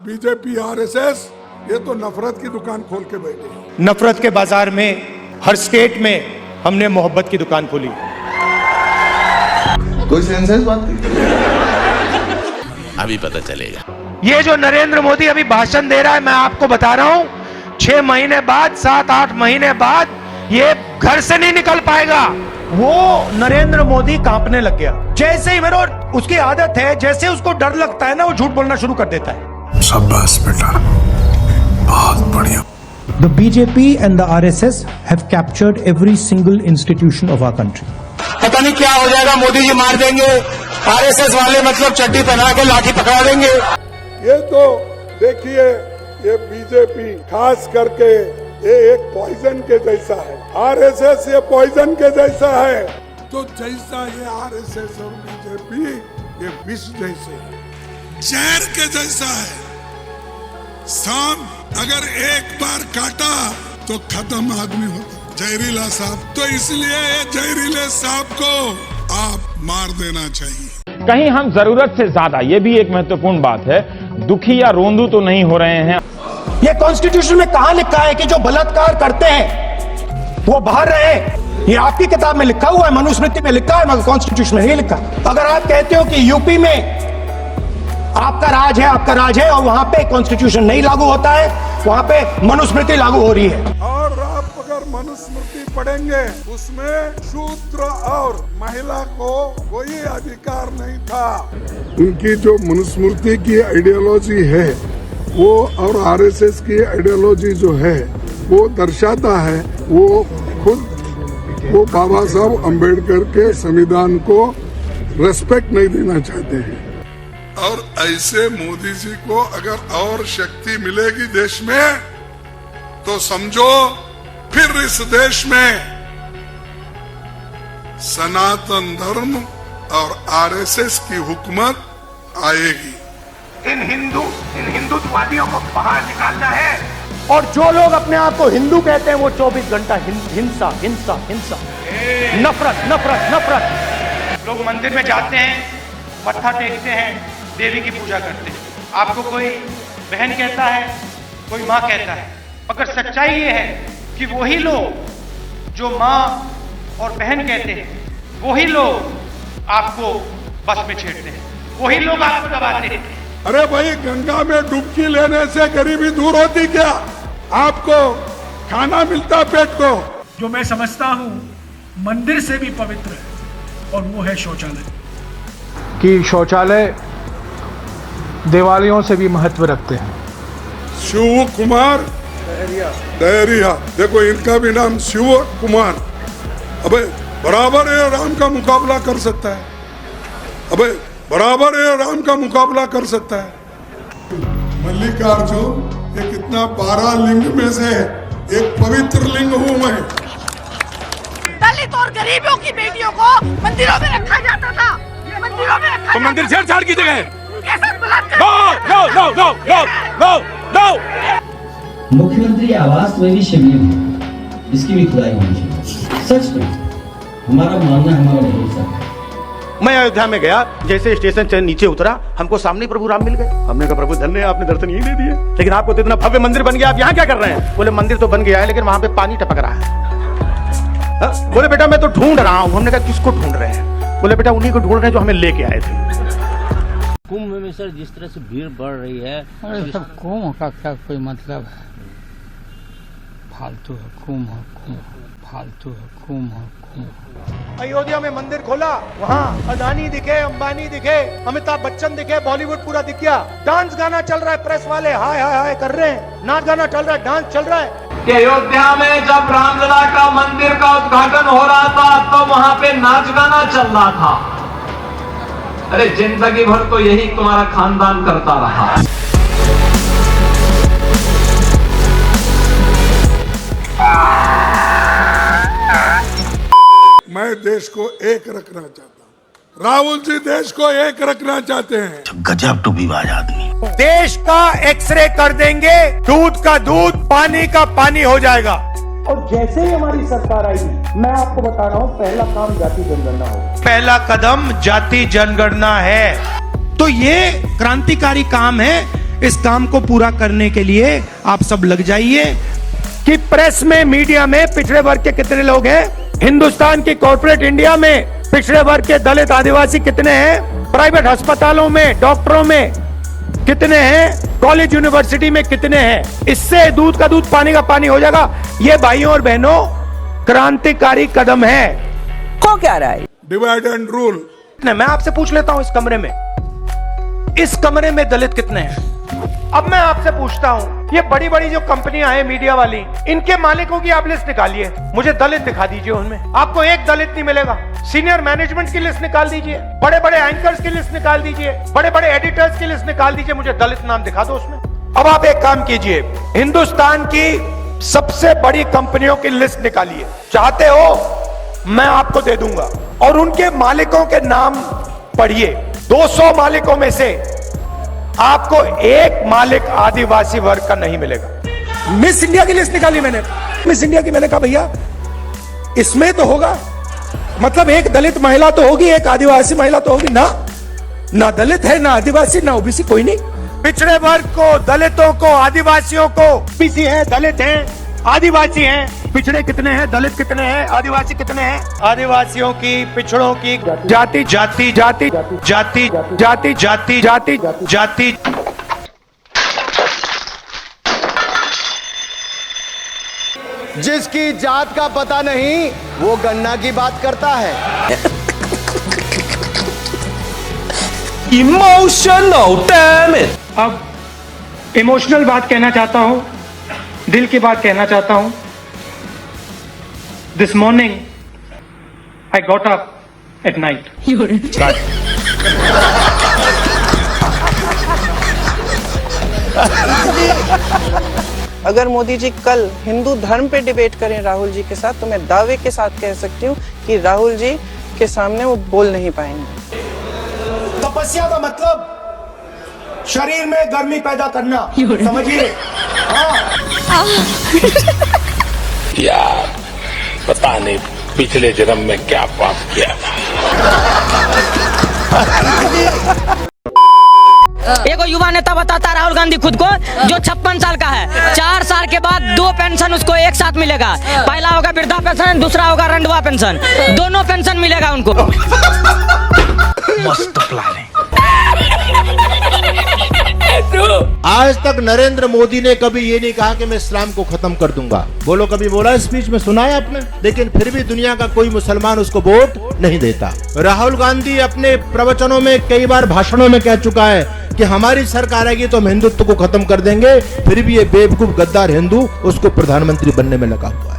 BJP RSS ये तो नफरत की दुकान खोल के बैठे। नफरत के बाजार में हर स्टेट में हमने मोहब्बत की दुकान खोली। कोई सेंस है इस बात की? अभी पता चलेगा। ये जो नरेंद्र मोदी अभी भाषण दे रहा है, मैं आपको बता रहा हूं 6 महीने बाद 7-8 महीने बाद ये घर से नहीं निकल पाएगा। वो नरेंद्र मोदी कांपने लग गया। जैसे ही मेरे उसकी आदत है, जैसे उसको डर लगता है ना, वो झूठ बोलना शुरू कर देता है। शाबाश बेटा, बहुत बढ़िया। The BJP and the RSS have captured every single institution of our country. पता नहीं क्या हो जाएगा, मोदी जी मार देंगे, आरएसएस वाले मतलब चड्डी पहना के लाठी पकड़ा देंगे। ये तो देखिए, ये बीजेपी खास करके ये एक पॉइजन के जैसा है। आरएसएस ये पॉइजन के जैसा है, तो जैसा ये आरएसएस और बीजेपी ये विष जैसे है, जहर के जैसा है। सांप अगर एक बार काटा तो खत्म आदमी होता, जहरीला सांप। तो इसलिए जहरीले सांप को आप मार देना चाहिए। कहीं हम जरूरत से ज्यादा, ये भी एक महत्वपूर्ण बात है, दुखी या रोंदू तो नहीं हो रहे हैं। ये कॉन्स्टिट्यूशन में कहां लिखा है कि जो बलात्कार करते हैं वो बाहर रहे? ये आपकी किताब में लिखा हुआ है, मनुस्मृति में लिखा है, मगर कॉन्स्टिट्यूशन में नहीं लिखा। अगर आप कहते हो कि यूपी में आपका राज है और वहां पे कॉन्स्टिट्यूशन नहीं लागू होता है, वहां पे मनुस्मृति लागू हो रही है। और आप अगर मनुस्मृति पढ़ेंगे, उसमें शूद्र और महिला को कोई अधिकार नहीं था। उनकी जो मनुस्मृति की आइडियोलॉजी है वो और आरएसएस की आइडियोलॉजी जो है वो दर्शाता है, वो बाबा साहब अम्बेडकर के संविधान को रेस्पेक्ट नहीं देना चाहते हैं। और ऐसे मोदी जी को अगर और शक्ति मिलेगी देश में, तो समझो फिर इस देश में सनातन धर्म और आरएसएस की हुकूमत आएगी। इन हिंदुत्ववादियों को बाहर निकालना है। और जो लोग अपने आप को हिंदू कहते हैं वो 24 घंटा हिंसा हिंसा हिंसा, नफरत नफरत नफरत। लोग मंदिर में जाते हैं, मत्था टेकते हैं, देवी की पूजा करते हैं। आपको कोई बहन कहता है, कोई माँ कहता है, मगर सच्चाई ये है कि वही लोग जो माँ और बहन कहते हैं, वही लोग आपको बस में छेड़ते हैं, वही लोग आपको दबाते हैं। अरे भाई, गंगा में डुबकी लेने से गरीबी दूर होती क्या? आपको खाना मिलता पेट को। जो मैं समझता हूँ मंदिर से भी पवित्र है, और वो है शौचालय। कि शौचालय देवालयों से भी महत्व रखते हैं। शिव कुमार दहरिया, देखो इनका भी नाम शिव कुमार। अबे बराबर है, राम का मुकाबला कर सकता है। अबे बराबर है, राम का मुकाबला कर सकता है। मल्लिकार्जुन ये कितना 12 लिंग में से एक पवित्र लिंग हूँ मैं। दलित और गरीबों की बेटियों को मंदिरों में रखा जाता था, मंदिरों में रखा। तो मंदिर छेड़छाड़ की जगह है। मुख्यमंत्री आवास में भी शिविर है, इसकी भी खुदाई होनी चाहिए। सच में हमारा मानना, हमारा भरोसा है। मैं अयोध्या में गया, जैसे स्टेशन से नीचे उतरा, हमको सामने प्रभु राम मिल गए। हमने कहा प्रभु धन्य, आपने दर्शन यही दे दिए, लेकिन आपको तो इतना भव्य मंदिर बन गया, आप यहाँ क्या कर रहे हैं? बोले मंदिर तो बन गया है, लेकिन वहां पे पानी टपक रहा है। बोले बेटा मैं तो ढूंढ रहा हूँ। हमने कहा किसको ढूंढ रहे हैं? बोले बेटा उन्हीं को ढूंढ रहे हैं जो हमें लेके आए थे। कुंभ में सर जिस तरह से भीड़ बढ़ रही है, सब कुंभ का क्या कोई मतलब है? फालतू है कुंभ, फालतू है कुंभ। अयोध्या में मंदिर खोला, वहाँ अदानी दिखे, अंबानी दिखे, अमिताभ बच्चन दिखे, बॉलीवुड पूरा दिख गया। डांस गाना चल रहा है, प्रेस वाले हाय हाय हाय कर रहे हैं, नाच गाना चल रहा है, डांस चल रहा है। कि अयोध्या में जब रामलला का मंदिर का उद्घाटन हो रहा था तो वहां पे नाच गाना चल रहा था। अरे जिंदगी भर तो यही तुम्हारा खानदान करता रहा। मैं देश को एक रखना चाहता हूँ। राहुल जी देश को एक रखना चाहते हैं। गजब टूबीबाज आदमी। देश का एक्सरे कर देंगे, दूध का दूध, पानी का पानी हो जाएगा। और जैसे ही हमारी सरकार आएगी, मैं आपको बता रहा हूँ, पहला काम जाति जनगणना होगा। पहला कदम जाति जनगणना है। तो ये क्रांतिकारी काम है इस काम को पूरा करने के लिए आप सब लग जाइए। कि प्रेस में, मीडिया में पिछड़े वर्ग के कितने लोग हैं, हिंदुस्तान की कॉर्पोरेट इंडिया में पिछड़े वर्ग के दलित आदिवासी कितने हैं, प्राइवेट अस्पतालों में, डॉक्टरों में कितने हैं, कॉलेज यूनिवर्सिटी में कितने हैं। इससे दूध का दूध पानी का पानी हो जाएगा। ये भाइयों और बहनों क्रांतिकारी कदम है। को क्या रहा है? Divide and rule. मैं आपसे पूछ लेता हूं, इस कमरे में दलित कितने हैं? अब मैं आपसे पूछता हूं, ये बड़ी बड़ी जो कंपनियां हैं मीडिया वाली, इनके मालिकों की आप लिस्ट निकालिए, मुझे दलित दिखा दीजिए उनमें। आपको एक दलित नहीं मिलेगा। सीनियर मैनेजमेंट की लिस्ट निकाल दीजिए, बड़े बड़े एंकर्स की लिस्ट निकाल दीजिए, बड़े बड़े एडिटर्स की लिस्ट निकाल दीजिए, मुझे दलित नाम दिखा दो उसमें। अब आप एक काम कीजिए, हिंदुस्तान की सबसे बड़ी कंपनियों की लिस्ट निकालिए, चाहते हो मैं आपको दे दूंगा, और उनके मालिकों के नाम पढ़िए। 200 मालिकों में से आपको एक मालिक आदिवासी वर्ग का नहीं मिलेगा। मिस इंडिया की लिस्ट निकाली मैंने, मिस इंडिया की, मैंने कहा भैया इसमें तो होगा, मतलब एक दलित महिला तो होगी, एक आदिवासी महिला तो होगी ना दलित है, ना आदिवासी, ना ओबीसी, कोई नहीं। पिछड़े वर्ग को, दलितों को, आदिवासियों को, ओबीसी है, दलित है, आदिवासी हैं, पिछड़े कितने हैं, दलित कितने हैं, आदिवासी कितने हैं? आदिवासियों की, पिछड़ों की जाति जाति जाति जाति जाति जाति जाति जाति। जिसकी जात का पता नहीं वो गन्ना की बात करता है। Emotional damn it. अब इमोशनल बात कहना चाहता हूं, दिल की बात कहना चाहता हूं। This morning I got up at night. अगर मोदी जी कल हिंदू धर्म पे डिबेट करें राहुल जी के साथ, तो मैं दावे के साथ कह सकती हूँ कि राहुल जी के सामने वो बोल नहीं पाएंगे। तपस्या का मतलब शरीर में गर्मी पैदा करना, समझिए। यार पता नहीं पिछले जन्म में क्या पाप किया था। एक युवा नेता बताता राहुल गांधी खुद को, जो 56 साल का है, 4 साल के बाद 2 पेंशन उसको एक साथ मिलेगा। पहला होगा वृद्धा पेंशन, दूसरा होगा रंडवा पेंशन, दोनों पेंशन मिलेगा उनको। मस्त प्लानिंग। आज तक नरेंद्र मोदी ने कभी ये नहीं कहा कि मैं इस्लाम को खत्म कर दूंगा। बोलो, कभी बोला स्पीच में, सुना है आपने? लेकिन फिर भी दुनिया का कोई मुसलमान उसको वोट नहीं देता। राहुल गांधी अपने प्रवचनों में, कई बार भाषणों में कह चुका है कि हमारी सरकार आएगी तो हम हिंदुत्व को खत्म कर देंगे। फिर भी ये बेवकूफ गद्दार हिंदू उसको प्रधानमंत्री बनने में लगा हुआ।